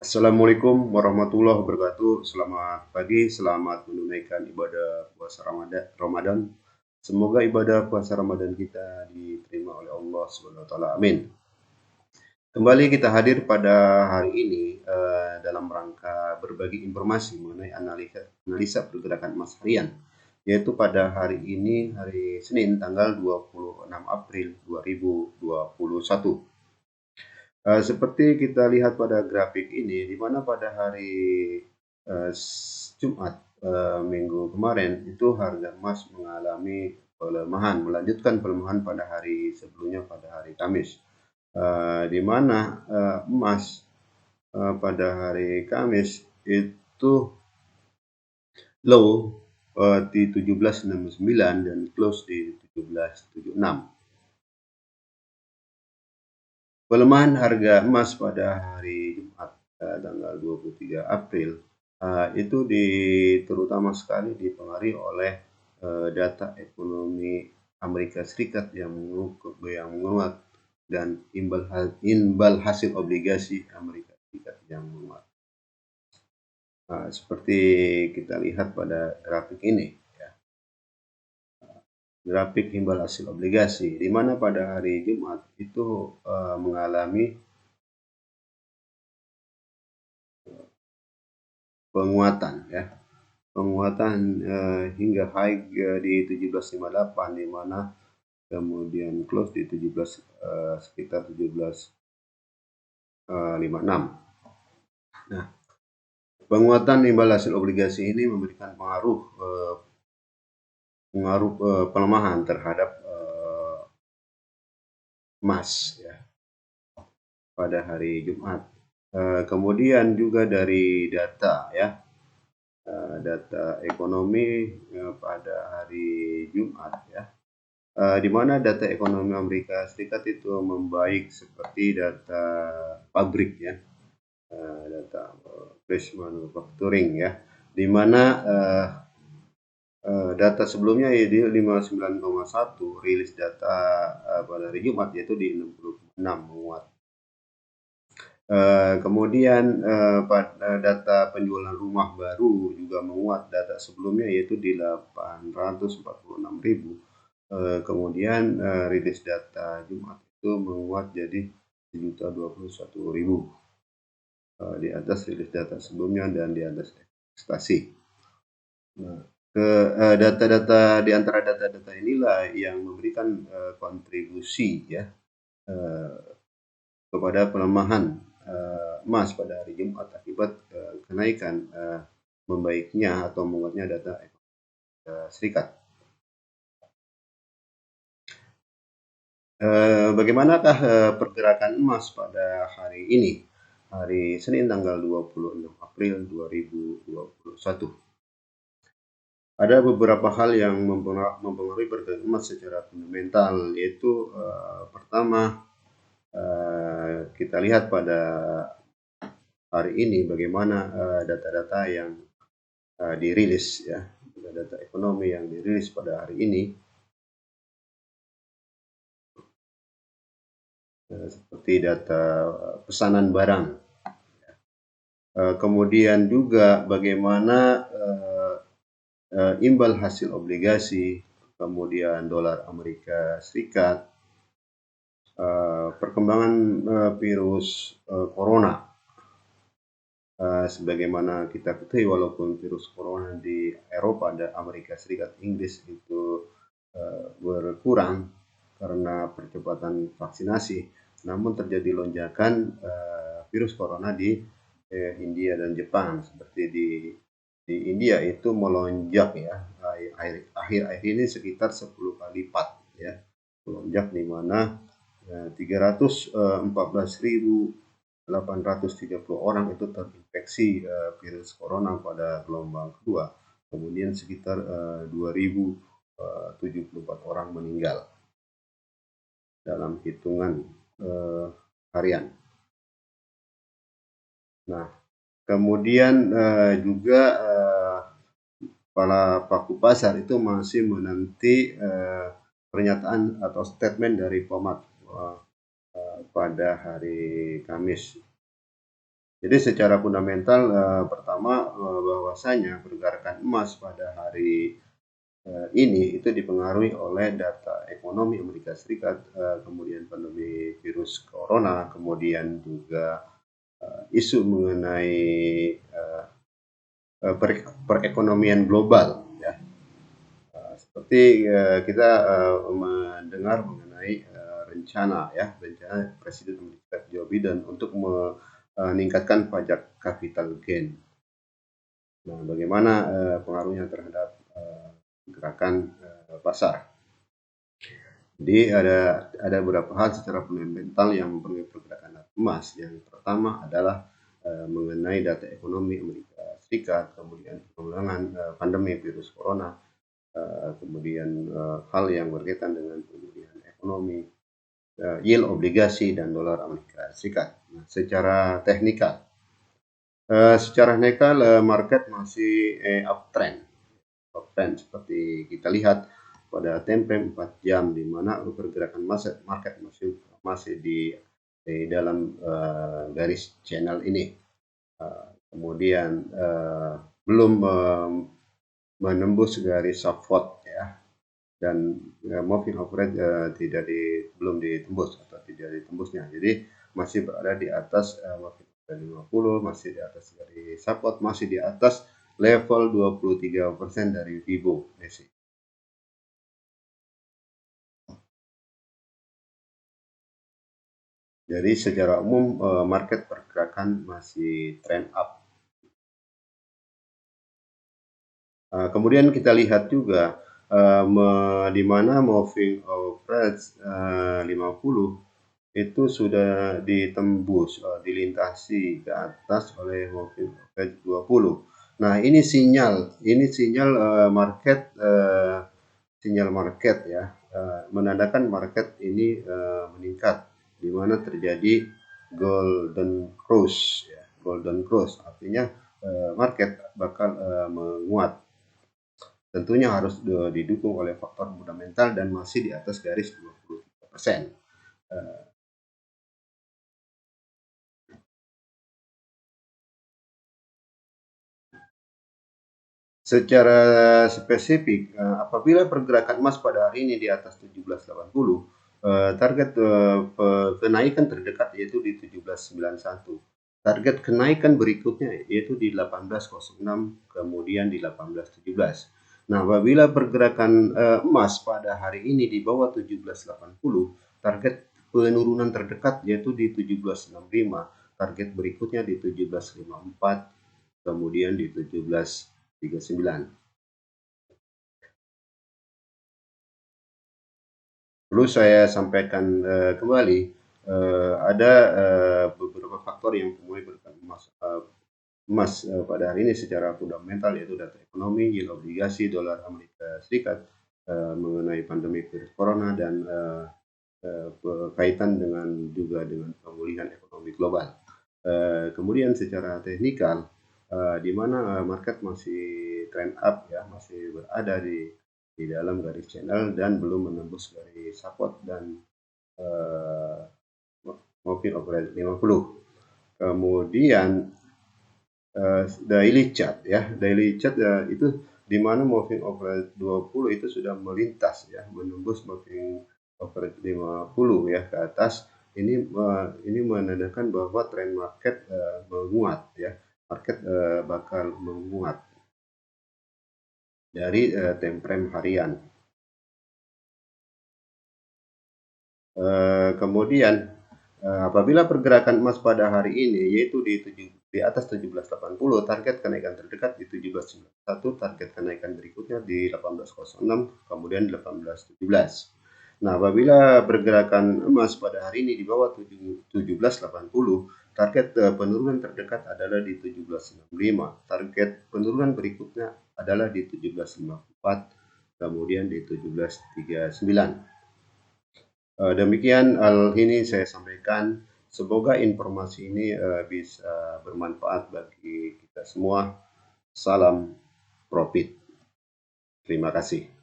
Assalamualaikum warahmatullahi wabarakatuh. Selamat pagi, selamat menunaikan ibadah puasa Ramadan. Semoga ibadah puasa Ramadan kita diterima oleh Allah Subhanahu wa taala. Amin. Kembali kita hadir pada hari ini dalam rangka berbagi informasi mengenai analisa pergerakan emas harian, yaitu pada hari ini hari Senin tanggal 26 April 2021. Seperti kita lihat pada grafik ini, di mana pada hari Jumat minggu kemarin itu harga emas mengalami pelemahan, melanjutkan pelemahan pada hari sebelumnya pada hari Kamis, di mana emas pada hari Kamis itu low di 1769 dan close di 1776. Pelemahan harga emas pada hari Jumat tanggal 23 April itu terutama sekali dipengaruhi oleh data ekonomi Amerika Serikat yang menguat dan imbal hasil obligasi Amerika Serikat yang menguat. Seperti kita lihat pada grafik ini, grafik imbal hasil obligasi, di mana pada hari Jumat itu mengalami penguatan, hingga high di 1758, di mana kemudian close di sekitar 1756. Nah, penguatan imbal hasil obligasi ini memberikan pengaruh pelemahan terhadap emas pada hari Jumat. Kemudian juga dari data data ekonomi pada hari Jumat, di mana data ekonomi Amerika Serikat itu membaik seperti data pabrik, data base manufacturing, di mana data sebelumnya di 59,1, rilis data pada hari Jumat yaitu di 60,6, menguat. Kemudian data penjualan rumah baru juga menguat, data sebelumnya yaitu di 846.000. Kemudian rilis data Jumat itu menguat jadi 1.021.000, di atas rilis data sebelumnya dan di atas ekspektasi. Data-data di antara data-data inilah yang memberikan kontribusi kepada pelemahan emas pada hari Jumat akibat kenaikan membaiknya atau menguatnya data Serikat. Bagaimanakah pergerakan emas pada hari ini, hari Senin tanggal 26 April 2021? Ada beberapa hal yang mempengaruhi pergerakan emas secara fundamental, yaitu pertama, kita lihat pada hari ini bagaimana data-data yang dirilis, data ekonomi yang dirilis pada hari ini, seperti data pesanan barang. Kemudian juga bagaimana imbal hasil obligasi, kemudian dolar Amerika Serikat, perkembangan virus corona. Sebagaimana kita ketahui, walaupun virus corona di Eropa dan Amerika Serikat, Inggris itu berkurang karena percepatan vaksinasi, namun terjadi lonjakan virus corona di India dan Jepang. Seperti di India itu melonjak, akhir-akhir ini sekitar 10 kali lipat, melonjak, di mana 314.830 orang itu terinfeksi virus corona pada gelombang kedua. Kemudian sekitar 2.074 orang meninggal dalam hitungan harian. Nah, kemudian juga para pelaku pasar itu masih menanti pernyataan atau statement dari POMAT pada hari Kamis. Jadi secara fundamental pertama bahwasanya pergerakan emas pada hari ini itu dipengaruhi oleh data ekonomi Amerika Serikat, kemudian pandemi virus corona, kemudian juga isu mengenai perekonomian global, ya. Seperti kita mendengar mengenai rencana Presiden Amerika Joe Biden untuk meningkatkan pajak capital gain. Nah, bagaimana pengaruhnya terhadap gerakan pasar? Jadi ada beberapa hal secara fundamental yang mempengaruhi pergerakan emas. Yang pertama adalah mengenai data ekonomi Amerika Serikat, kemudian pengembangan pandemi virus corona, kemudian hal yang berkaitan dengan pemulihan ekonomi, yield obligasi dan dolar Amerika Serikat. Nah, secara teknikal, market masih uptrend seperti kita lihat pada tempo 4 jam, di mana pergerakan market masih di dalam garis channel ini. Kemudian belum menembus garis support, ya, dan moving average belum ditembus atau tidak ditembusnya. Jadi masih berada di atas moving average 50, masih di atas garis support, masih di atas level 23% dari Fibonacci. Jadi secara umum market pergerakan masih trend up. Kemudian kita lihat juga di mana moving average 50 itu sudah ditembus, dilintasi ke atas oleh moving average 20. Nah, ini sinyal market, ya, menandakan market ini meningkat, di mana terjadi golden cross, ya. Golden cross artinya market bakal menguat. Tentunya harus didukung oleh faktor fundamental dan masih di atas garis 23%. Secara spesifik, apabila pergerakan emas pada hari ini di atas 1780, target kenaikan terdekat yaitu di 1791. Target kenaikan berikutnya yaitu di 1806, kemudian di 1817. Nah, apabila pergerakan emas pada hari ini di bawah 1780, target penurunan terdekat yaitu di 1765, target berikutnya di 1754, kemudian di 1739. Perlu saya sampaikan kembali, ada beberapa faktor yang mulai berkaitan emas pada hari ini secara fundamental, yaitu data ekonomi, yield obligasi, dolar Amerika Serikat, mengenai pandemi virus corona, dan berkaitan dengan pemulihan ekonomi global. Kemudian secara teknikal, di mana market masih trend up, ya, masih berada di dalam garis channel dan belum menembus garis support dan moving average 50. Kemudian daily chart, ya, itu di mana moving average 20 itu sudah melintas, ya, menembus moving average 50, ya, ke atas. Ini menandakan bahwa tren market menguat, ya. Market bakal menguat dari time frame harian. Kemudian apabila pergerakan emas pada hari ini yaitu di atas 1780, target kenaikan terdekat di 1791, target kenaikan berikutnya di 1806, kemudian 1817. Nah, apabila pergerakan emas pada hari ini di bawah 1780, target penurunan terdekat adalah di 1765, target penurunan berikutnya adalah di 1754, kemudian di 1739. Demikian hal ini saya sampaikan. Semoga informasi ini bisa bermanfaat bagi kita semua. Salam profit. Terima kasih.